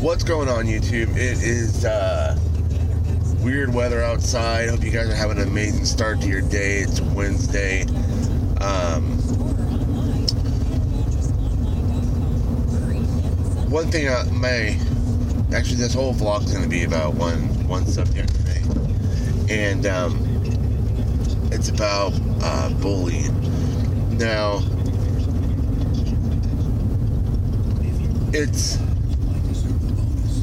What's going on, YouTube? It is weird weather outside. Hope you guys are having an amazing start to your day. It's Wednesday. One thing actually this whole vlog is going to be about one subject today, and it's about bullying. Now, it's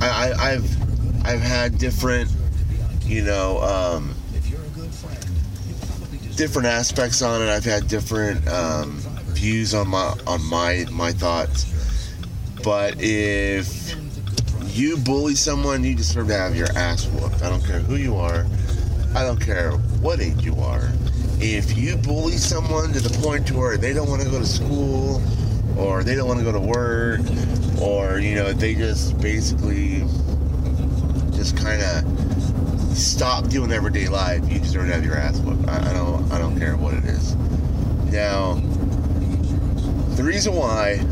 I've had different, different aspects on it. I've had different views on my thoughts. But if you bully someone, you deserve to have your ass whooped. I don't care who you are. I don't care what age you are. If you bully someone to the point to where they don't want to go to school, or they don't want to go to work, or they just basically just kind of stop doing everyday life, you deserve to have your ass whooped. I don't care what it is. Now, the reason why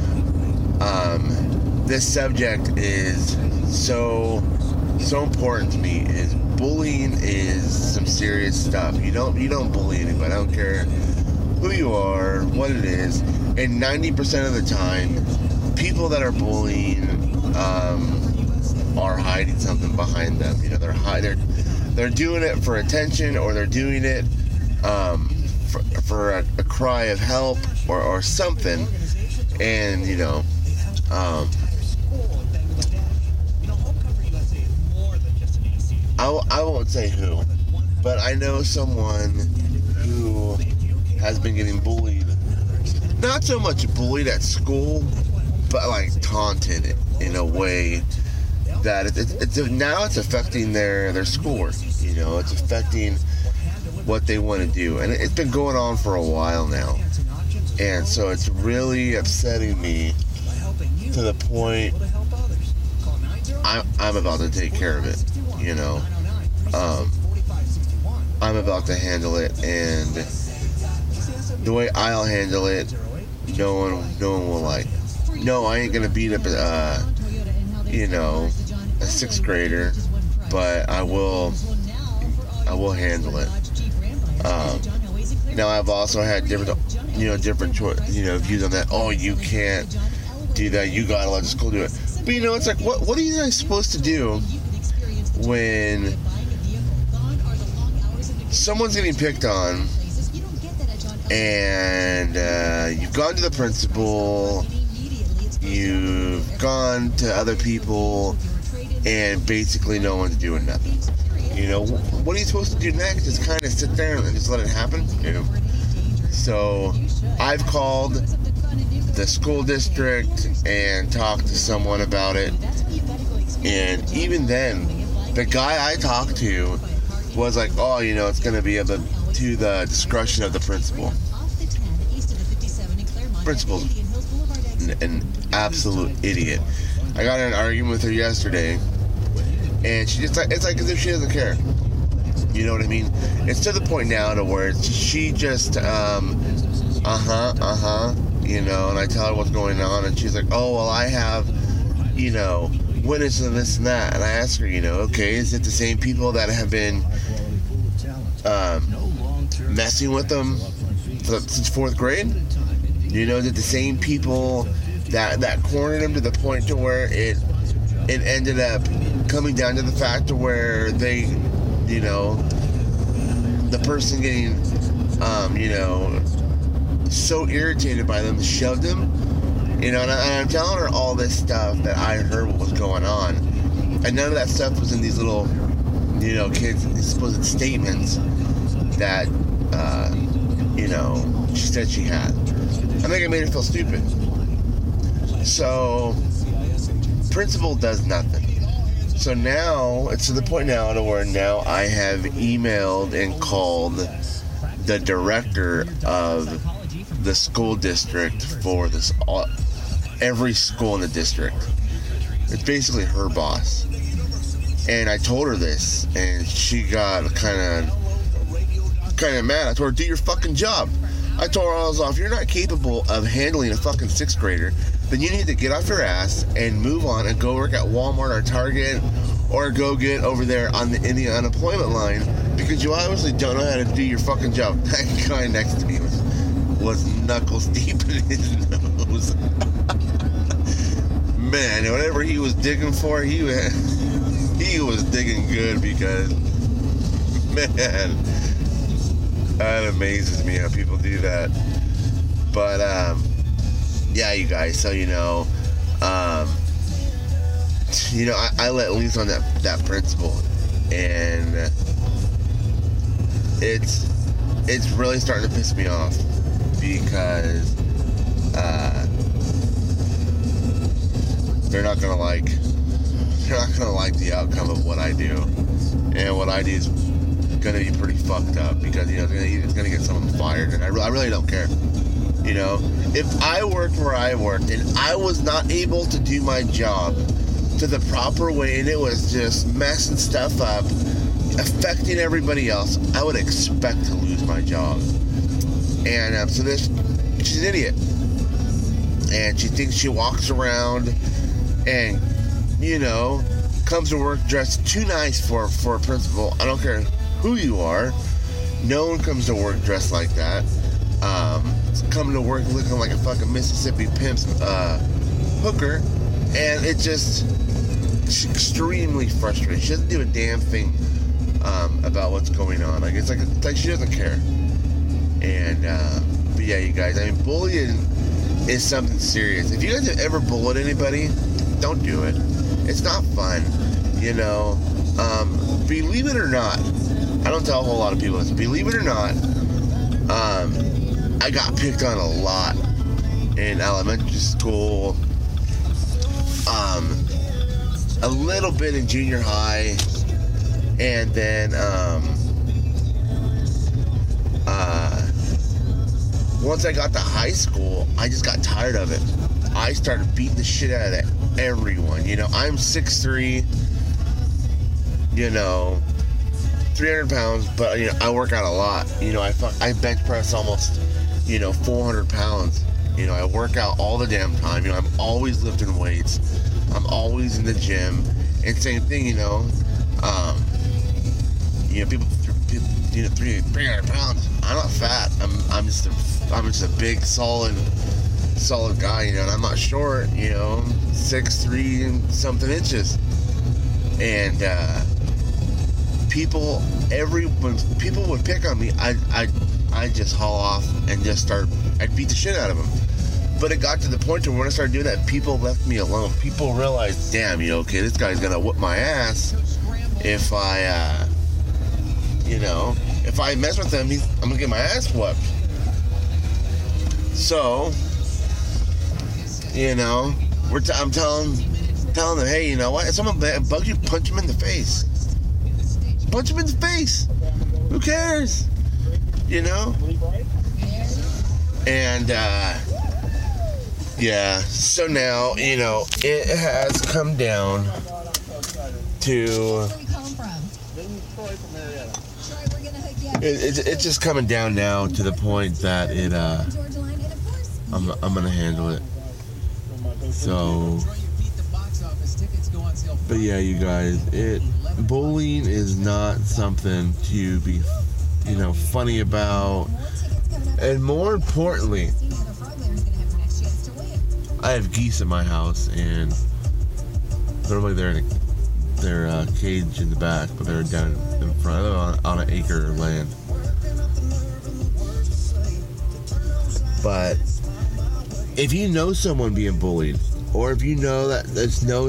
this subject is so important to me is bullying is some serious stuff. You don't bully anybody. I don't care who you are, what it is. And 90% of the time, people that are bullying are hiding something behind them. They're doing it for attention, or they're doing it for a cry of help or something. And I won't say who, but I know someone who has been getting bullied. Not so much bullied at school, but like taunted in a way that it's affecting their schoolwork. It's affecting what they want to do, and it's been going on for a while now. And so it's really upsetting me to the point I'm about to take care of it. I'm about to handle it, and the way I'll handle it, no one will like. No, I ain't gonna beat up a sixth grader, but I will handle it. Now, I've also had different views on that. Oh, you can't do that. You gotta let the school do it. But it's like, what are you guys supposed to do when someone's getting picked on, and you've gone to the principal, you've gone to other people, and basically no one's doing nothing? What are you supposed to do next? Just kind of sit there and just let it happen? So I've called the school district and talked to someone about it, and even then, the guy I talked to was like, oh, it's going to be to the discretion of the principal. Principal's an absolute idiot. I got in an argument with her yesterday, and it's like as if she doesn't care. You know what I mean? It's to the point now to where she just, and I tell her what's going on, and she's like, oh, well, I have, witnesses and this and that. And I ask her, okay, is it the same people that have been messing with them since fourth grade? Is it the same people that cornered them to the point to where it ended up coming down to the fact to where they, the person getting, so irritated by them, shoved him, and I'm telling her all this stuff that I heard what was going on, and none of that stuff was in these little, kids' supposed statements that, she said she had. I think it made her feel stupid. So, principal does nothing. So now, it's to the point now to where now I have emailed and called the director of the school district for this, every school in the district. It's basically her boss. And I told her this, and she got kind of mad. I told her, do your fucking job. I told her, if you're not capable of handling a fucking sixth grader, then you need to get off your ass and move on and go work at Walmart or Target or go get over there in the unemployment line because you obviously don't know how to do your fucking job. That guy next to me was knuckles deep in his nose. Man, whatever he was digging for, he was digging good because, man, that amazes me how people do that. But, yeah, you guys, so, I let loose on that principle, and it's really starting to piss me off because they're not gonna like the outcome of what I do, and what I do is gonna be pretty fucked up because it's gonna get someone fired, and I really don't care. If I worked where I worked and I was not able to do my job to the proper way and it was just messing stuff up, affecting everybody else, I would expect to lose my job. And so she's an idiot. And she thinks she walks around and, comes to work dressed too nice for a principal. I don't care who you are. No one comes to work dressed like that. Coming to work looking like a fucking Mississippi Pimp's hooker, and she's extremely frustrated. She doesn't do a damn thing about what's going on. It's like she doesn't care. And but yeah, you guys, bullying is something serious. If you guys have ever bullied anybody, don't do it. It's not fun. Believe it or not, I don't tell a whole lot of people this. Believe it or not, I got picked on a lot in elementary school, a little bit in junior high, and then once I got to high school, I just got tired of it. I started beating the shit out of everyone. I'm 6'3", 300 pounds, but I work out a lot. I bench press almost 400 pounds. I work out all the damn time. I'm always lifting weights. I'm always in the gym. And same thing, people 300 pounds. I'm not fat. I'm just a big solid guy, and I'm not short, 6'3" and something inches. And when people would pick on me, I just haul off and I'd beat the shit out of them. But it got to the point where when I started doing that, people left me alone. People realized, damn, okay, this guy's gonna whoop my ass if I mess with him, I'm gonna get my ass whooped. So, I'm telling them, hey, you know what? If someone bugs you, punch him in the face. Punch him in the face. Who cares? And, yeah, so now, it has come down to, it's just coming down now to the point that I'm gonna handle it. So, but yeah, you guys, bullying is not something to be, funny about. And more importantly, I have geese at my house, and normally they're in their cage in the back, but they're down in front on an acre of land. But if you know someone being bullied, or if you know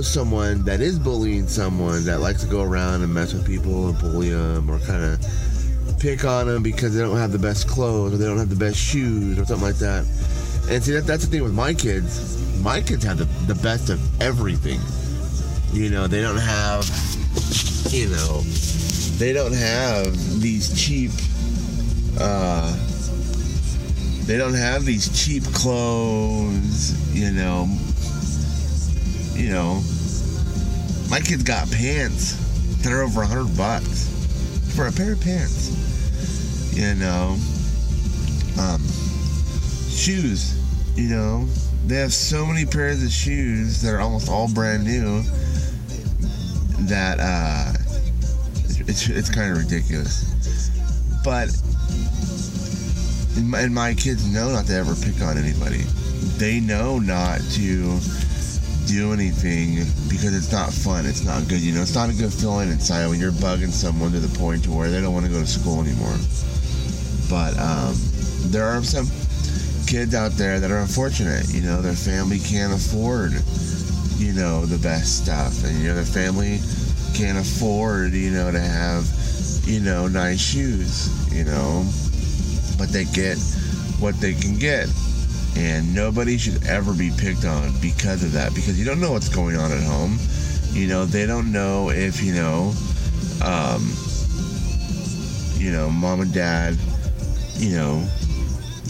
someone that is bullying someone that likes to go around and mess with people and bully them, or kind of pick on them because they don't have the best clothes or they don't have the best shoes or something like that. And see, that's the thing with my kids. My kids have the best of everything. They don't have, they don't have these cheap, clothes, my kids got pants that are over $100 for a pair of pants, shoes, they have so many pairs of shoes that are almost all brand new that it's kind of ridiculous. But and my kids know not to ever pick on anybody. They know not to do anything because it's not fun. It's not good. It's not a good feeling inside when you're bugging someone to the point to where they don't want to go to school anymore. But there are some kids out there that are unfortunate. Their family can't afford, the best stuff. And, their family can't afford, to have, nice shoes, But they get what they can get. And nobody should ever be picked on because of that. Because you don't know what's going on at home. They don't know if, mom and dad,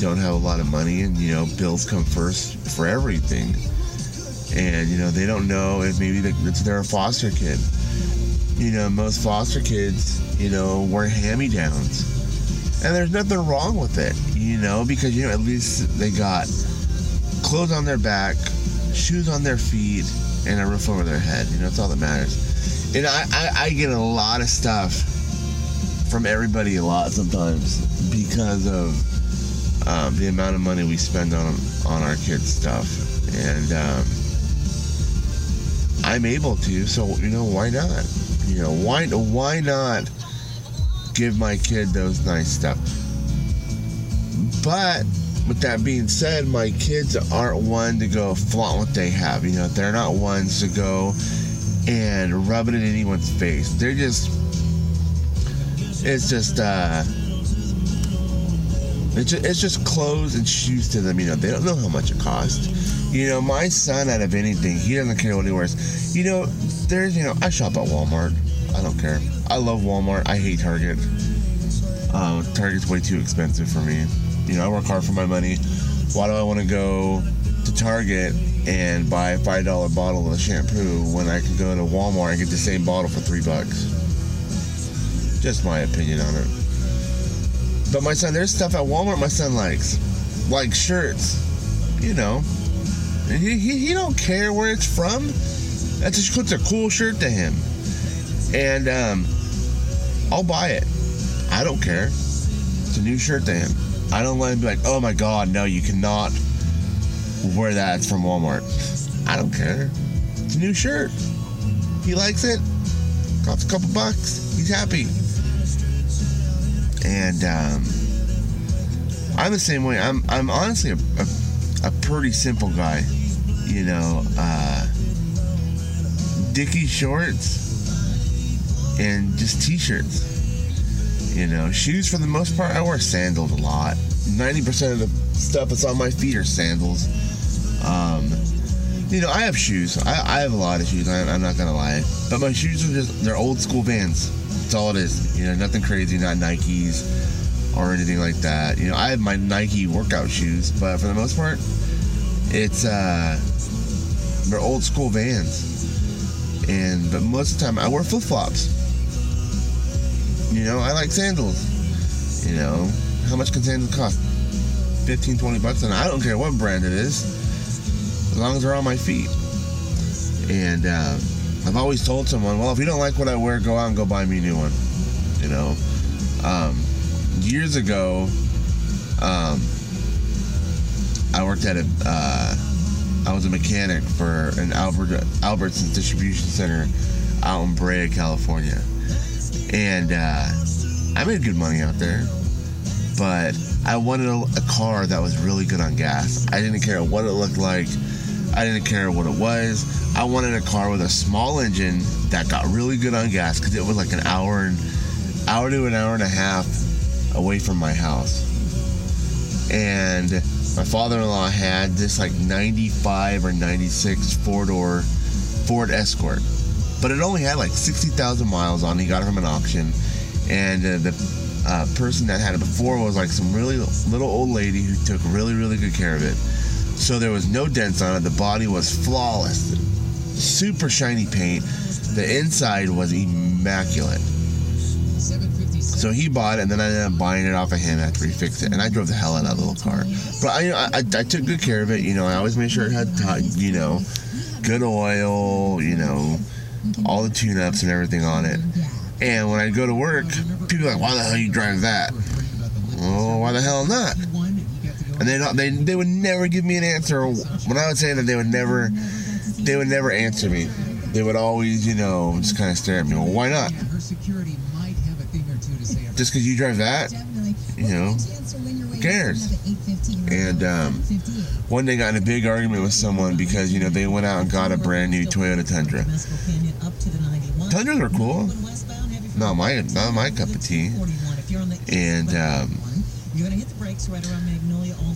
don't have a lot of money, and bills come first for everything. And they don't know if maybe they're a foster kid. Most foster kids wear hand-me-downs, and there's nothing wrong with it, because at least they got clothes on their back, shoes on their feet, and a roof over their head. That's all that matters. And I get a lot of stuff from everybody a lot sometimes because of the amount of money we spend on our kids' stuff. And I'm able to, so why not? Why not give my kid those nice stuff? But with that being said, my kids aren't one to go flaunt what they have. They're not ones to go and rub it in anyone's face. It's just clothes and shoes to them. They don't know how much it costs. My son, out of anything, he doesn't care what he wears. I shop at Walmart. I don't care. I love Walmart. I hate Target. Target's way too expensive for me. I work hard for my money. Why do I want to go to Target and buy a $5 bottle of shampoo when I can go to Walmart and get the same bottle for $3? Just my opinion on it. But my son, there's stuff at Walmart my son likes. Like shirts. And he don't care where it's from. That just puts a cool shirt to him. And I'll buy it. I don't care. It's a new shirt to him. I don't let him be like, oh my God, no, you cannot wear that. It's from Walmart. I don't care. It's a new shirt. He likes it. Costs a couple bucks. He's happy. And I'm the same way. I'm honestly a pretty simple guy. Dickie shorts and just t-shirts. Shoes for the most part. I wear sandals a lot. 90% of the stuff that's on my feet are sandals. I have shoes. I have a lot of shoes. I'm not gonna lie. But my shoes are they're old school Vans. That's all it is. Nothing crazy, not Nikes or anything like that. I have my Nike workout shoes, but for the most part, it's they're old school Vans. But most of the time, I wear flip flops. I like sandals. How much can sandals cost? $15-$20, and I don't care what brand it is, as long as they're on my feet. And I've always told someone, well, if you don't like what I wear, go out and go buy me a new one. Years ago, I worked at I was a mechanic for an Albertsons distribution center out in Brea, California. And I made good money out there, but I wanted a car that was really good on gas. I didn't care what it looked like. I didn't care what it was. I wanted a car with a small engine that got really good on gas because it was like an hour to an hour and a half away from my house. And my father-in-law had this like 95 or 96 four-door Ford Escort. But it only had like 60,000 miles on it. He got it from an auction. And the person that had it before was like some really little old lady who took really, really good care of it. So there was no dents on it. The body was flawless. Super shiny paint. The inside was immaculate. So he bought it, and then I ended up buying it off of him after he fixed it. And I drove the hell out of that little car. But I took good care of it. I always made sure it had, good oil, all the tune-ups and everything on it. And when I go to work, people are like, why the hell you drive that? Oh, why the hell not? And they would never give me an answer. When I would say that, they would never answer me. They would always, just kind of stare at me. Well, why not? Just because you drive that, who cares? And one day got in a big argument with someone because, they went out and got a brand new Toyota Tundra. Tundras are cool. Not my cup of tea. And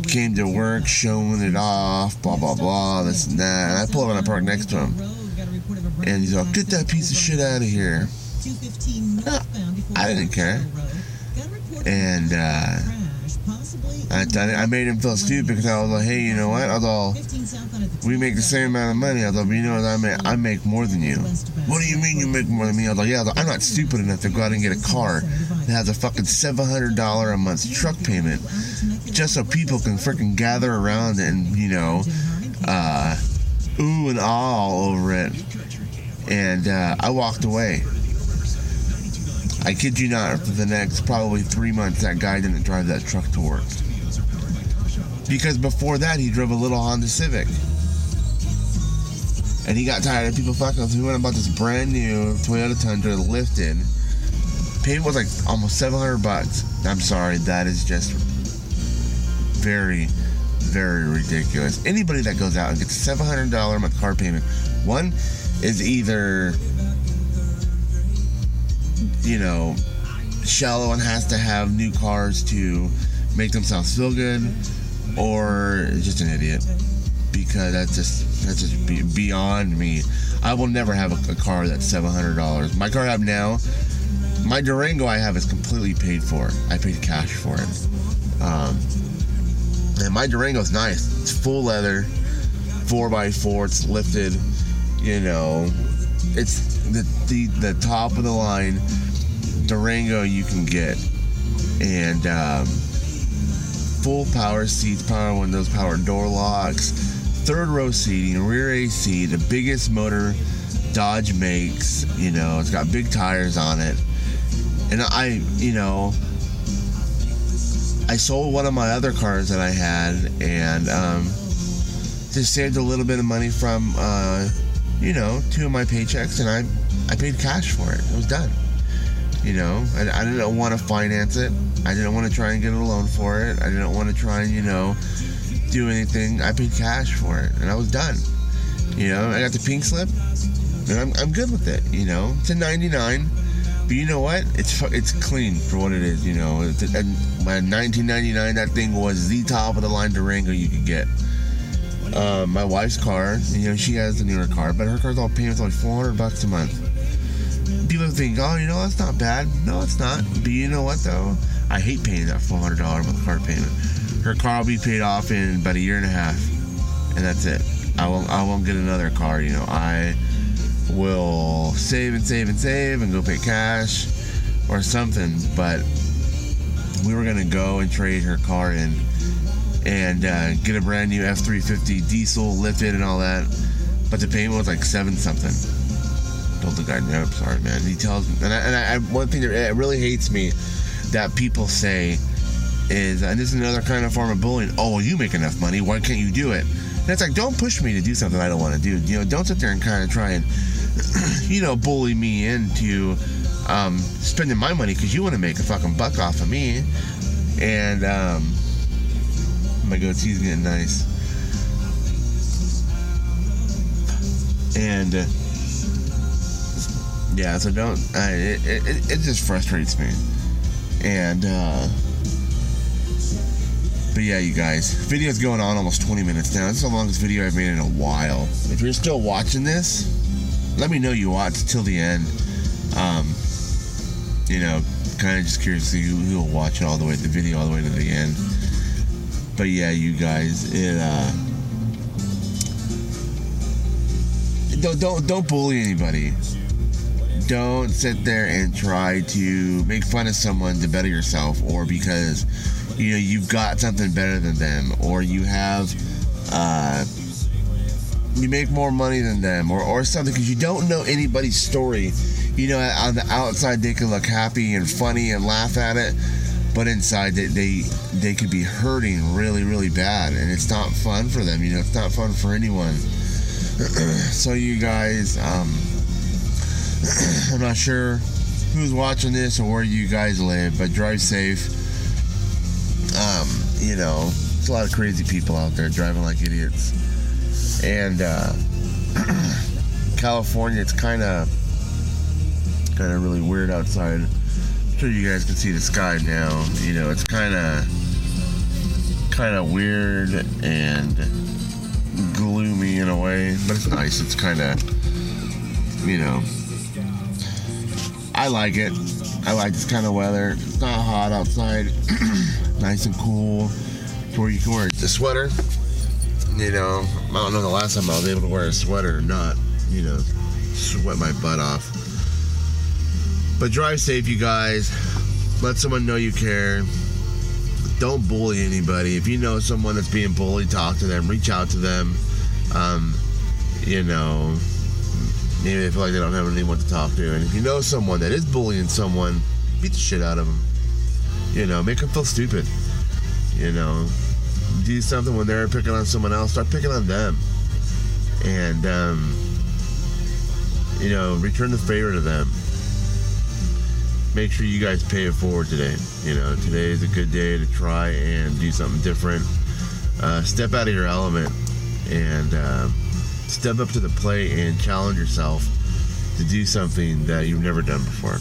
came to work, showing it off, blah, blah, blah, this and that. And I pull up and I park next to him. And he's like, get that piece of shit out of here. No, I didn't care. And I made him feel stupid because I was like, hey, you know what? I thought we make the same amount of money. I thought, you know what? I make more than you. What do you mean you make more than me? I was like, yeah. I'm not stupid enough to go out and get a car that has a fucking $700 a month truck payment just so people can freaking gather around and ooh and ah all over it. And I walked away. I kid you not, for the next probably 3 months, that guy didn't drive that truck to work. Because before that, he drove a little Honda Civic. And he got tired of people fucking with him. He went and bought this brand new Toyota Tundra lifted. Payment was like almost $700. I'm sorry, that is just very, very ridiculous. Anybody that goes out and gets a $700 a month car payment, one is either shallow and has to have new cars to make themselves feel good, or just an idiot, because that's just beyond me. I will never have a car that's $700. My car I have now, my Durango I have is completely paid for. I paid cash for it. And my Durango's nice. It's full leather, 4x4. It's lifted. It's the top of the line Durango you can get, and full power seats, power windows, power door locks, third row seating, rear AC, the biggest motor Dodge makes. It's got big tires on it, and I sold one of my other cars that I had, and just saved a little bit of money from 2 of my paychecks, and I paid cash for it. It was done. I didn't want to finance it. I didn't want to try and get a loan for it. I didn't want to try and, do anything. I paid cash for it, and I was done. I got the pink slip, and I'm good with it. It's a 99, but you know what? It's clean for what it is. My 1999, that thing was the top of the line Durango you could get. My wife's car, she has the newer car, but her car's all paid with like $400 a month. People think, oh, that's not bad. No, it's not. But you know what, though? I hate paying that $400 a month car payment. Her car will be paid off in about a year and a half, and that's it. I won't get another car. I will save and go pay cash or something. But we were gonna go and trade her car in and get a brand new F-350 diesel, lifted and all that. But the payment was like $7-something. Told the guy, no, I'm sorry, man. He tells me, and I one thing that really hates me that people say is, and this is another kind of form of bullying. Oh, well, you make enough money. Why can't you do it? And it's like, don't push me to do something I don't want to do. Don't sit there and kind of try and, bully me into spending my money because you want to make a fucking buck off of me. And my goatee's getting nice. And yeah, so don't. It just frustrates me. And but yeah, you guys, video's going on almost 20 minutes now. This is the longest video I've made in a while. If you're still watching this, let me know you watched till the end. Kind of just curious to see who will watch it all the way, the video all the way to the end. But yeah, you guys, Don't bully anybody. Don't sit there and try to make fun of someone to better yourself, or because you've got something better than them, or you have you make more money than them, or something, because you don't know anybody's story. On the outside they can look happy and funny and laugh at it, but inside they could be hurting really, really bad, and it's not fun for them. It's not fun for anyone. So you guys, I'm not sure who's watching this or where you guys live, but drive safe. There's a lot of crazy people out there driving like idiots. And California, it's kind of really weird outside. I'm sure you guys can see the sky now. It's kind of weird and gloomy in a way, but it's nice. It's kind of, I like it. I like this kind of weather. It's not hot outside. Nice and cool. Where you can wear a sweater. I don't know the last time I was able to wear a sweater or not. Sweat my butt off. But drive safe, you guys. Let someone know you care. Don't bully anybody. If you know someone that's being bullied, talk to them. Reach out to them. Maybe they feel like they don't have anyone to talk to. And if you know someone that is bullying someone, beat the shit out of them. Make them feel stupid. Do something when they're picking on someone else. Start picking on them. And, return the favor to them. Make sure you guys pay it forward today. Today is a good day to try and do something different. Step out of your element and step up to the plate and challenge yourself to do something that you've never done before.